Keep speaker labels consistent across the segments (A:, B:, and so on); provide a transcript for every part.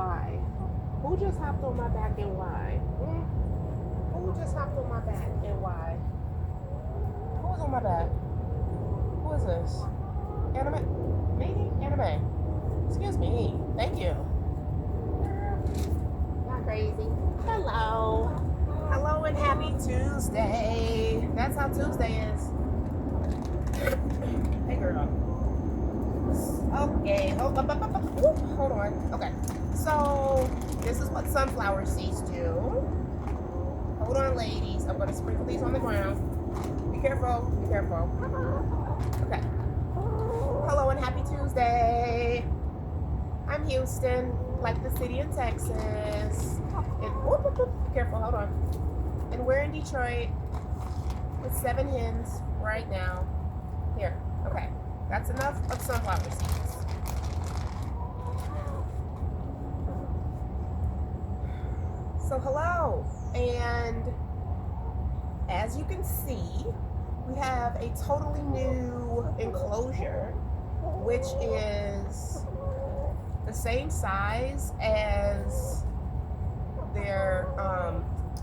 A: why? Who just hopped on my back and why? Who just hopped on my back and why? Who's on my back? Who is this? Anime? Me? Anime. Excuse me. Thank you. Not crazy. Hello. Hello and happy Tuesday. That's how Tuesday is. Hey girl. Okay. Hold on. Okay. So this is what sunflower seeds do. Hold on, ladies. I'm gonna sprinkle these on the ground. Be careful. Be careful. Okay. Hello and happy Tuesday. I'm Houston, like the city in Texas. And be careful. Hold on. And we're in Detroit with 7 hens right now. Here. Okay. That's enough of sunflower seeds. So hello, and as you can see, we have a totally new enclosure, which is the same size as their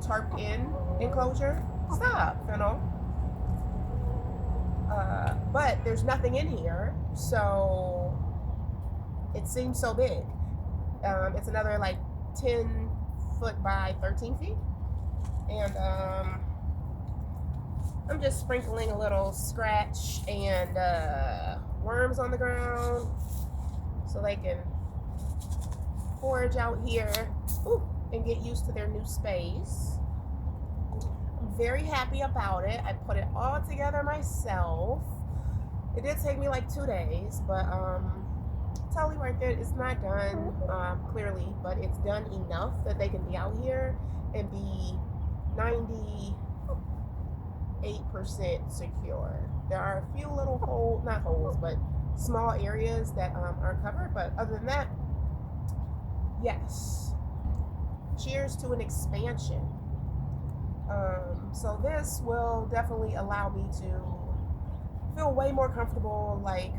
A: tarped in enclosure. Stop, Fennel. But there's nothing in here, so it seems so big. It's another like 10 foot by 13 feet. And I'm just sprinkling a little scratch and worms on the ground so they can forage out here and get used to their new space. I'm very happy about it. I put it all together myself. It did take me like 2 days, but totally worth it. It's not done clearly, but it's done enough that they can be out here and be 98% secure. There are a few little holes, not holes, but small areas that aren't covered, but other than that, yes. Cheers to an expansion. So this will definitely allow me to feel way more comfortable, like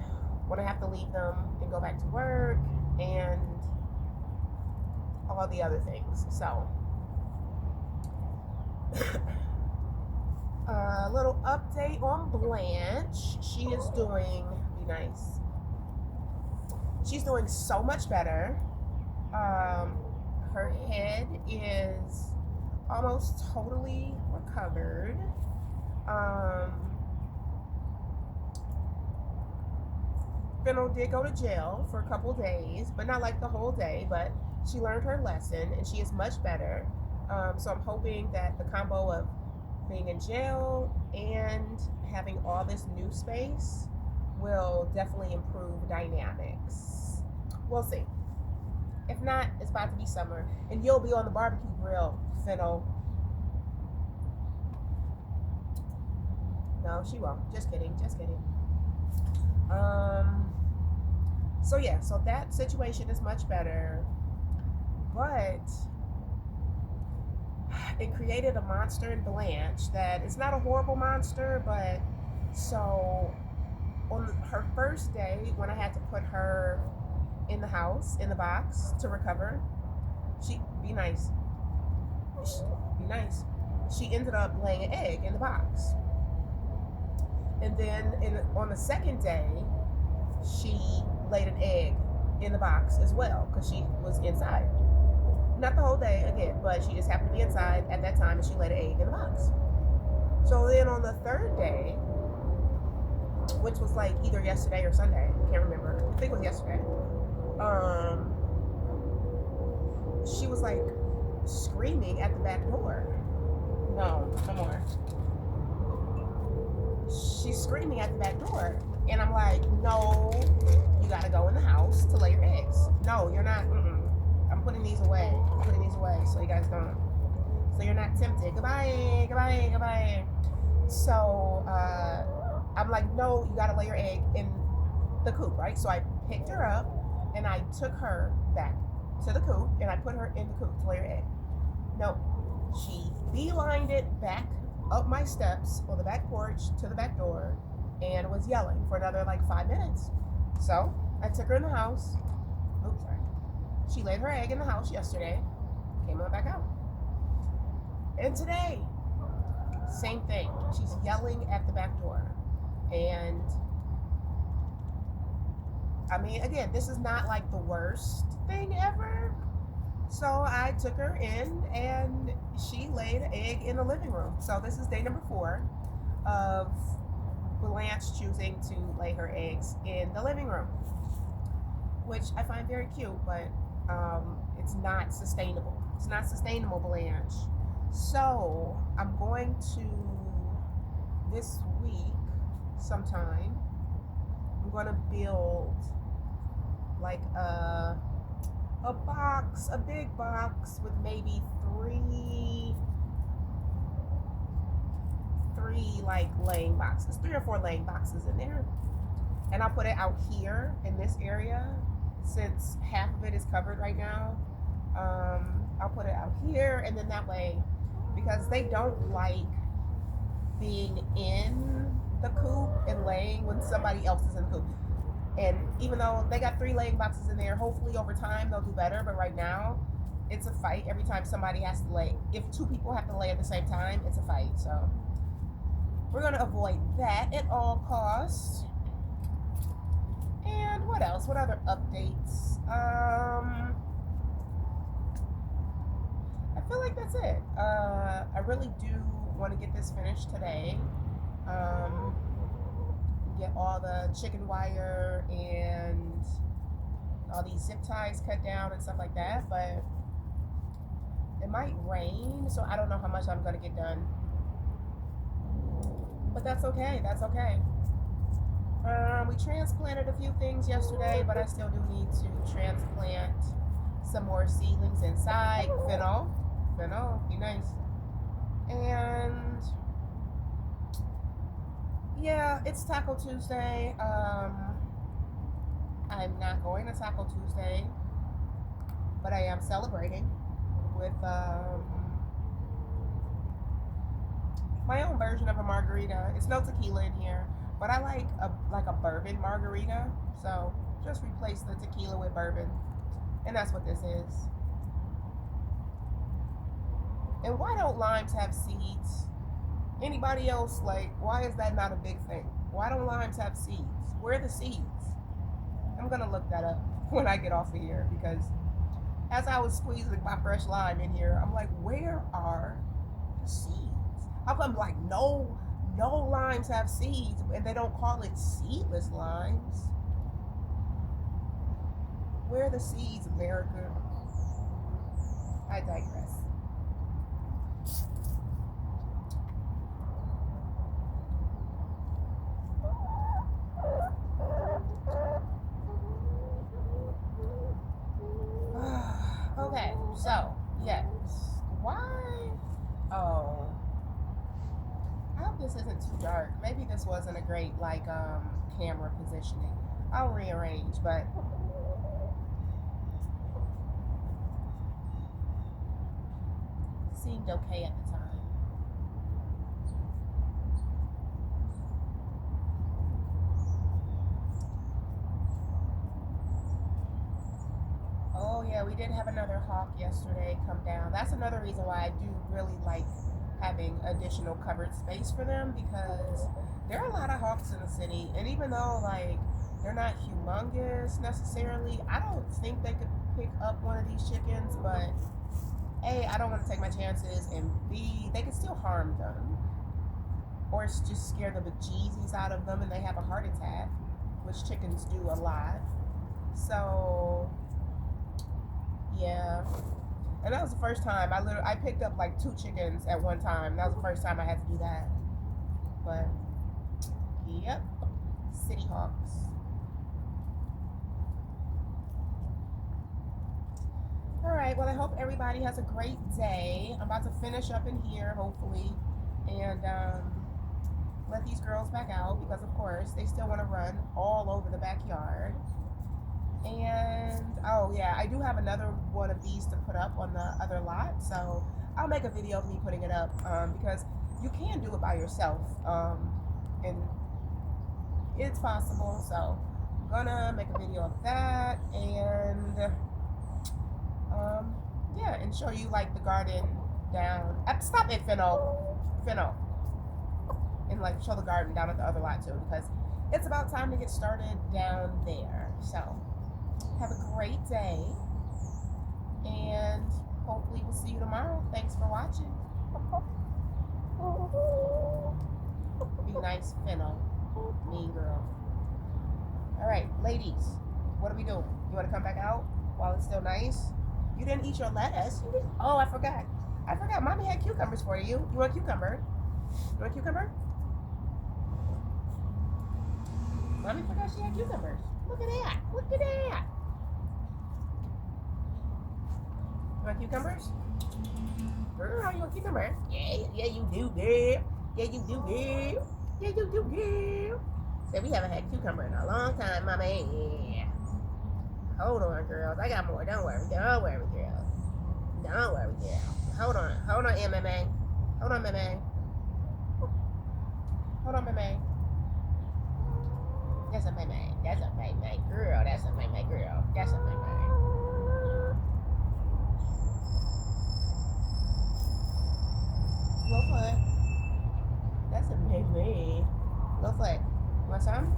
A: when I have to leave them and go back to work and all the other things. So a little update on Blanche. She is doing, be nice. She's doing so much better. Her head is almost totally recovered. Fennel did go to jail for a couple days, but not like the whole day, but she learned her lesson and she is much better. So I'm hoping that the combo of being in jail and having all this new space will definitely improve dynamics. We'll see. If not, it's about to be summer and you'll be on the barbecue grill, Fennel. No, she won't. Just kidding. Just kidding. So yeah, so that situation is much better, but it created a monster in Blanche that is not a horrible monster, but so on her first day when I had to put her in the house, in the box to recover, be nice. She ended up laying an egg in the box. And then on the second day, she laid an egg in the box as well because she was inside. Not the whole day again, but she just happened to be inside at that time and she laid an egg in the box. So then on the third day, which was like either yesterday or Sunday, I can't remember. I think it was yesterday. She was like screaming at the back door. No more. She's screaming at the back door. And I'm like, no, you gotta go in the house to lay your eggs. No, you're not. I'm putting these away. So you guys don't. So you're not tempted. Goodbye. So I'm like, no, you gotta lay your egg in the coop, right? So I picked her up and I took her back to the coop and I put her in the coop to lay her egg. No, she beelined it back up my steps on the back porch to the back door and was yelling for another like 5 minutes. So I took her in the house. Oops, sorry. She laid her egg in the house yesterday, came on back out. And today, same thing. She's yelling at the back door. And I mean, again, this is not like the worst thing ever. So I took her in and she laid an egg in the living room. So this is day number 4 of Blanche choosing to lay her eggs in the living room, which I find very cute, but it's not sustainable. It's not sustainable, Blanche. So I'm going to, this week sometime, I'm going to build like a box, a big box with maybe three like laying boxes, 3 or 4 laying boxes in there. And I'll put it out here in this area since half of it is covered right now. I'll put it out here, and then that way, because they don't like being in the coop and laying when somebody else is in the coop. And even though they got 3 laying boxes in there, hopefully over time they'll do better. But right now, it's a fight every time somebody has to lay. If 2 people have to lay at the same time, it's a fight. So we're going to avoid that at all costs. And what else? What other updates? I feel like that's it. I really do want to get this finished today. Get all the chicken wire and all these zip ties cut down and stuff like that, but it might rain, so I don't know how much I'm going to get done. But that's okay. That's okay. We transplanted a few things yesterday, but I still do need to transplant some more seedlings inside. Fennel, be nice. And yeah, it's Taco Tuesday. I'm not going to Taco Tuesday, but I am celebrating with my own version of a margarita. It's no tequila in here, but I like a bourbon margarita. So just replace the tequila with bourbon, and that's what this is. And why don't limes have seeds? Anybody else, like, why is that not a big thing? Why don't limes have seeds? Where are the seeds? I'm gonna look that up when I get off of here, because as I was squeezing my fresh lime in here, I'm like, where are the seeds? How come like no limes have seeds and they don't call it seedless limes? Where are the seeds, America? I digress. Okay, so yes. Why? Oh, I hope this isn't too dark. Maybe this wasn't a great like camera positioning. I'll rearrange, but it seemed okay at the time. Oh yeah, we did have another hawk yesterday come down. That's another reason why I do really like having additional covered space for them, because there are a lot of hawks in the city, and even though like they're not humongous necessarily, I don't think they could pick up one of these chickens, but A, I don't want to take my chances, and B, they could still harm them. Or it's just scare the bejesus out of them and they have a heart attack, which chickens do a lot. So yeah. And that was the first time I picked up like 2 chickens at one time. That was the first time I had to do that. But yep. City Hawks. Alright, well I hope everybody has a great day. I'm about to finish up in here, hopefully. And let these girls back out, because of course they still want to run all over the backyard. And oh yeah, I do have another one of these to put up on the other lot, so I'll make a video of me putting it up, because you can do it by yourself, and it's possible. So I'm gonna make a video of that. And yeah, and show you like the garden down. Stop it, Finno, and like show the garden down at the other lot too, because it's about time to get started down there. So have a great day, and hopefully we'll see you tomorrow. Thanks for watching. Be nice, Finno. Mean girl. All right, ladies, what do we do? You want to come back out while it's still nice? You didn't eat your lettuce. Oh, I forgot. Mommy had cucumbers for you. You want cucumber? You want cucumber? Mommy forgot she had cucumbers. Look at that. Look at that. You want cucumbers? Girl, you want cucumbers? Yeah, you do, girl. Yeah, you do, girl. Yeah, you do, girl. Said we haven't had cucumber in a long time, mommy. Yeah. Hold on, girls. I got more. Don't worry, girls. Don't worry, girl. Hold on, MMA. Hold on, MMA. That's a MMA. That's a MMA girl. That's a MMA girl. That's a MMA. Low foot. That's a MMA. Low foot. You want some?